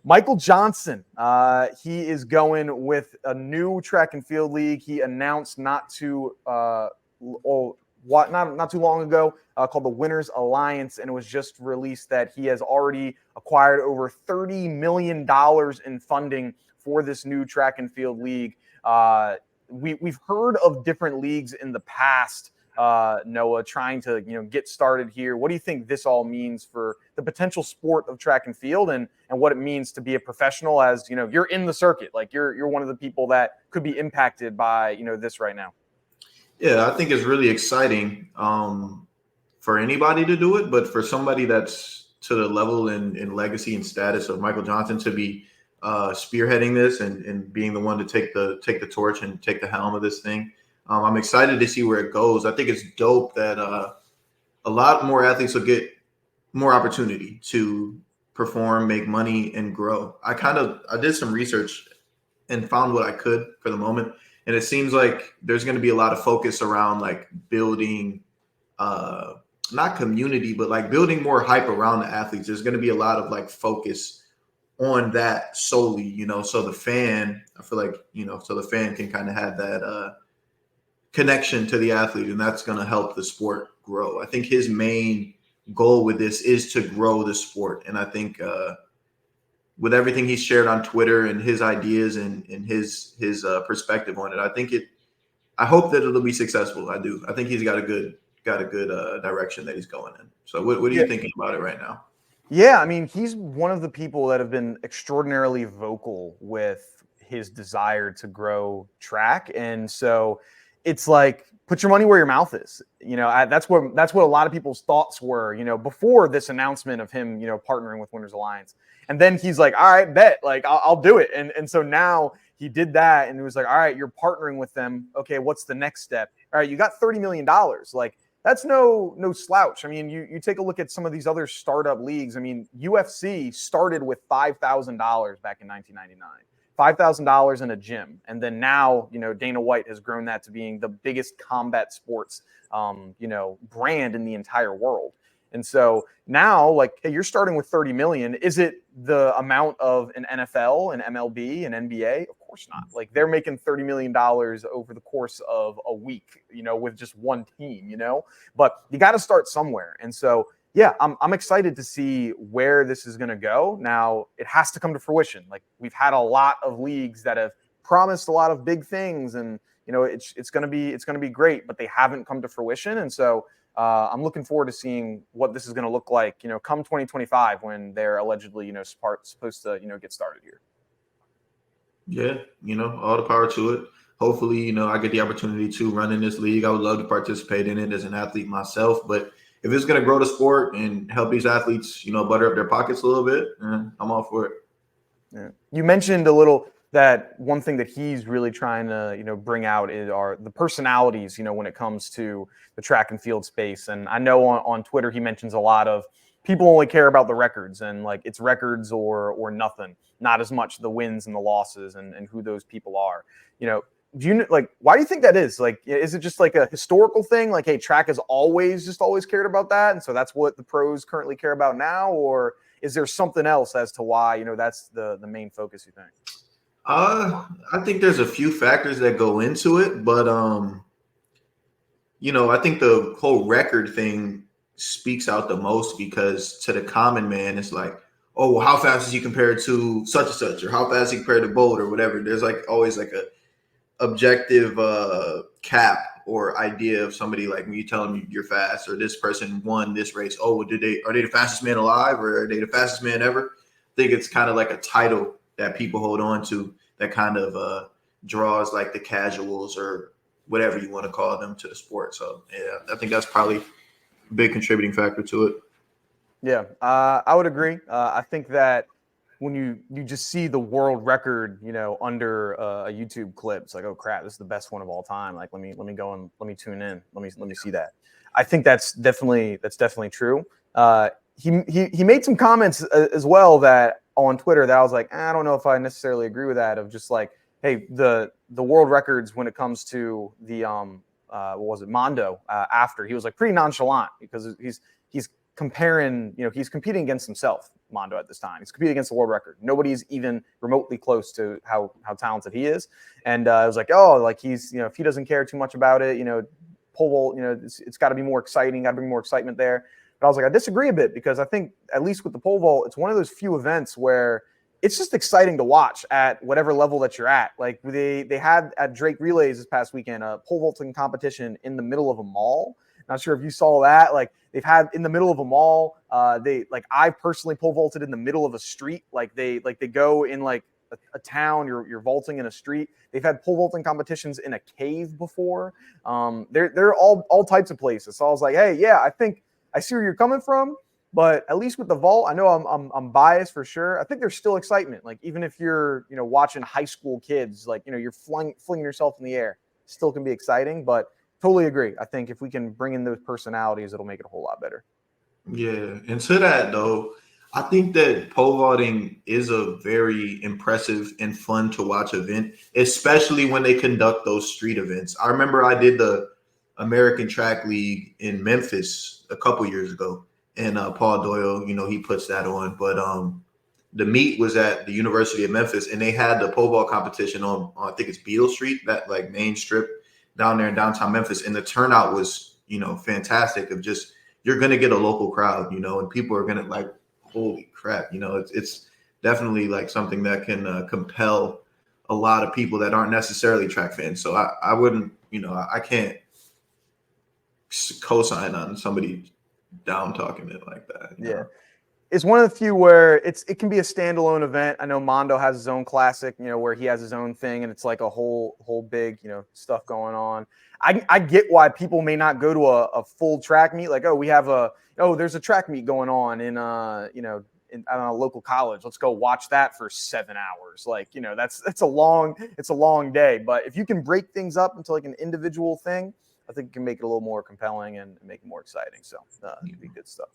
Michael Johnson, he is going with a new track and field league. He announced not too long ago called the Winners Alliance, and it was just released that he has already acquired over $30 million in funding for this new track and field league. We've heard of different leagues in the past, Noah, trying to get started here. What do you think this all means for the potential sport of track and field, and what it means to be a professional? As you're in the circuit, like you're one of the people that could be impacted by this right now. Yeah, I think it's really exciting for anybody to do it, but for somebody that's to the level and legacy and status of Michael Johnson to be spearheading this and being the one to take the torch and take the helm of this thing. I'm excited to see where it goes. I think it's dope that a lot more athletes will get more opportunity to perform, make money, and grow. I did some research and found what I could for the moment, and it seems like there's going to be a lot of focus around like building, not community, but like building more hype around the athletes. There's going to be a lot of like focus on that solely, so the fan, I feel like, so the fan can kind of have that connection to the athlete, and that's going to help the sport grow. I think his main goal with this is to grow the sport, and I think with everything he's shared on Twitter and his ideas and his perspective on it, I hope that it'll be successful. I do. I think he's got a good direction that he's going in. So what are you thinking about it right now? Yeah, I mean, he's one of the people that have been extraordinarily vocal with his desire to grow track, and so it's like, put your money where your mouth is. That's what a lot of people's thoughts were, before this announcement of him, partnering with Winners Alliance. And then he's like, all right, bet, like I'll do it. And so now he did that, and it was like, all right, you're partnering with them. Okay, what's the next step? All right, you got $30 million. Like, that's no slouch. I mean, you take a look at some of these other startup leagues. I mean, UFC started with $5,000 back in 1999. $5,000 in a gym, and then now Dana White has grown that to being the biggest combat sports brand in the entire world. And so now, like, hey, you're starting with 30 million. Is it the amount of an NFL, an MLB, an NBA? Of course not. Like, they're making $30 million over the course of a week, with just one team, but you got to start somewhere. And so, yeah, I'm excited to see where this is going to go. Now, it has to come to fruition. Like, we've had a lot of leagues that have promised a lot of big things, and it's going to be great, but they haven't come to fruition. And so I'm looking forward to seeing what this is going to look like, come 2025 when they're allegedly, supposed to, get started here. Yeah, all the power to it. Hopefully, I get the opportunity to run in this league. I would love to participate in it as an athlete myself, but if it's going to grow the sport and help these athletes, butter up their pockets a little bit, I'm all for it. Yeah. You mentioned a little that one thing that he's really trying to, bring out are the personalities, when it comes to the track and field space. And I know on Twitter, he mentions a lot of people only care about the records, and like it's records or nothing, not as much the wins and the losses and who those people are. Do you why do you think that is? Like, is it just like a historical thing? Like, hey, track has always cared about that, and so that's what the pros currently care about now? Or is there something else as to why, that's the main focus, you think? I think there's a few factors that go into it, but I think the whole record thing speaks out the most, because to the common man, it's like, oh, well, how fast is he compared to such and such, or how fast is he compared to Bolt, or whatever. There's like always like a objective cap or idea of somebody, like when you tell them you're fast or this person won this race. Oh, are they the fastest man alive, or are they the fastest man ever? I think it's kind of like a title that people hold on to that kind of draws like the casuals or whatever you want to call them to the sport. So yeah, I think that's probably a big contributing factor to it. Yeah, I would agree. I think that when you just see the world record, under a YouTube clip, it's like, oh crap, this is the best one of all time. Like, let me go and let me tune in. Let me see that. I think that's definitely true. He made some comments as well that on Twitter that I was like, I don't know if I necessarily agree with that. Of just like, hey, the world records when it comes to the what was it, Mondo, after he was like pretty nonchalant, because he's comparing, he's competing against himself, Mondo, at this time. He's competing against the world record. Nobody's even remotely close to how talented he is. And I was like, oh, like he's, if he doesn't care too much about it, pole vault, it's got to be more exciting. Got to bring more excitement there. But I was like, I disagree a bit, because I think at least with the pole vault, it's one of those few events where it's just exciting to watch at whatever level that you're at. Like they had at Drake Relays this past weekend, a pole vaulting competition in the middle of a mall. Not sure if you saw that. Like they've had in the middle of a mall. I personally pole vaulted in the middle of a street. Like they go in like a town. You're vaulting in a street. They've had pole vaulting competitions in a cave before. They're all types of places. So I was like, hey, yeah, I think I see where you're coming from. But at least with the vault, I know I'm biased for sure. I think there's still excitement. Like even if you're watching high school kids, like you're flinging yourself in the air, still can be exciting. But totally agree. I think if we can bring in those personalities, it'll make it a whole lot better. Yeah, and to that though, I think that pole vaulting is a very impressive and fun to watch event, especially when they conduct those street events. I remember I did the American Track League in Memphis a couple years ago, and Paul Doyle, he puts that on. But the meet was at the University of Memphis, and they had the pole vault competition on I think it's Beale Street, that like main strip down there in downtown Memphis, and the turnout was fantastic. Of just you're gonna get a local crowd, and people are gonna like, holy crap, it's definitely like something that can compel a lot of people that aren't necessarily track fans. So I wouldn't, I can't co-sign on somebody down talking it like that. Yeah. It's one of the few where it can be a standalone event. I know Mondo has his own classic, where he has his own thing, and it's like a whole big, stuff going on. I get why people may not go to a full track meet. Like, there's a track meet going on in in a local college. Let's go watch that for 7 hours. Like, it's a long day. But if you can break things up into like an individual thing, I think it can make it a little more compelling and make it more exciting. So it can be good stuff.